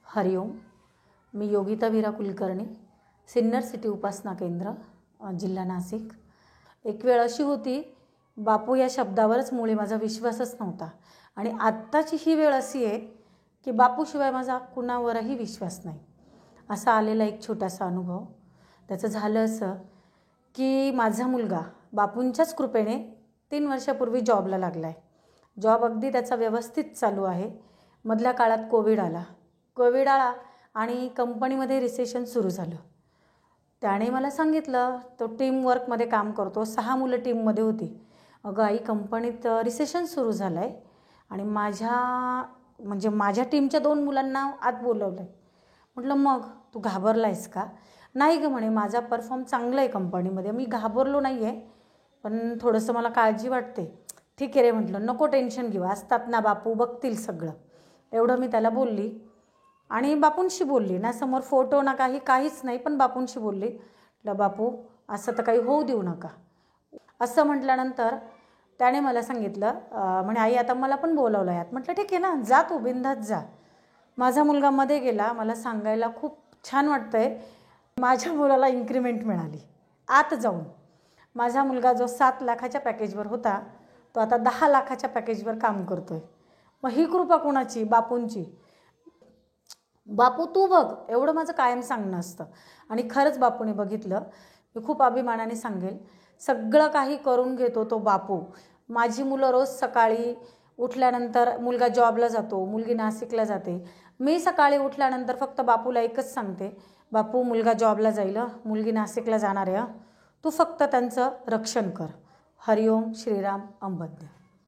हरिओम. मी योगिता वीरा Kulkarni, Sinnar city उपासना केंद्र, जिल्हा नाशिक. एक वेळ अशी होती, बापू या शब्दावरच मुळे माझा विश्वासच नव्हता. आणि आत्ताची ही वेळ अशी आहे की बापूशिवाय माझा कुणावरही विश्वास नाही. असा आलेला एक छोटासा अनुभव. त्याचं झालं असं की माझा मुलगा बापूंच्याच कृपेने 3 वर्षापूर्वी जॉबला लागला आहे. जॉब अगदी त्याचा व्यवस्थित चालू आहे. मधल्या काळात कोविड आला आणि कंपनीमध्ये रिसेशन सुरू झालं. त्याने मला सांगितलं, तो टीमवर्कमध्ये काम करतो, 6 मुलं टीममध्ये होती. अगं आई, कंपनीत रिसेशन सुरू झालं आहे आणि माझ्या टीमच्या 2 मुलांना आत बोलवलं आहे. म्हटलं मग तू घाबरला आहेस का? नाही गं म्हणे, माझा परफॉर्म चांगला आहे कंपनीमध्ये, मी घाबरलो नाही आहे, पण थोडंसं मला काळजी वाटते. ठीक आहे रे म्हटलं, नको टेन्शन घेऊ, असतात ना बापू, बघतील सगळं. एवढं मी त्याला बोलली आणि बापूंशी बोलली ना, समोर फोटो ना काहीच नाही, पण बापूंशी बोलली. म्हटलं बापू, असं तर काही होऊ देऊ नका. असं म्हटल्यानंतर त्याने मला सांगितलं, म्हणे आई आता मला पण बोलावलं आहे. म्हटलं ठीक आहे ना, जा तू बिनधास्त जा. माझा मुलगा मध्ये गेला. मला सांगायला खूप छान वाटतंय, माझ्या मुलाला इन्क्रीमेंट मिळाली आत जाऊन. माझा मुलगा जो 7 लाखाच्या पॅकेजवर होता, तो आता 10 लाखाच्या पॅकेजवर काम करतोय. मग ही कृपा कोणाची? बापूंची. बापू तू बघ, एवढं माझं कायम सांगणं असतं. आणि खरंच बापूने बघितलं. मी खूप अभिमानाने सांगेल, सगळं काही करून घेतो तो बापू. माझी मुलं रोज सकाळी उठल्यानंतर, मुलगा जॉबला जातो, मुलगी नाशिकला जाते. मी सकाळी उठल्यानंतर फक्त बापूला एकच सांगते, बापू मुलगा जॉबला जाईल, मुलगी नाशिकला जाणार आहे, तू फक्त त्यांचं रक्षण कर. हरिओम. श्रीराम. अंबज्ञ.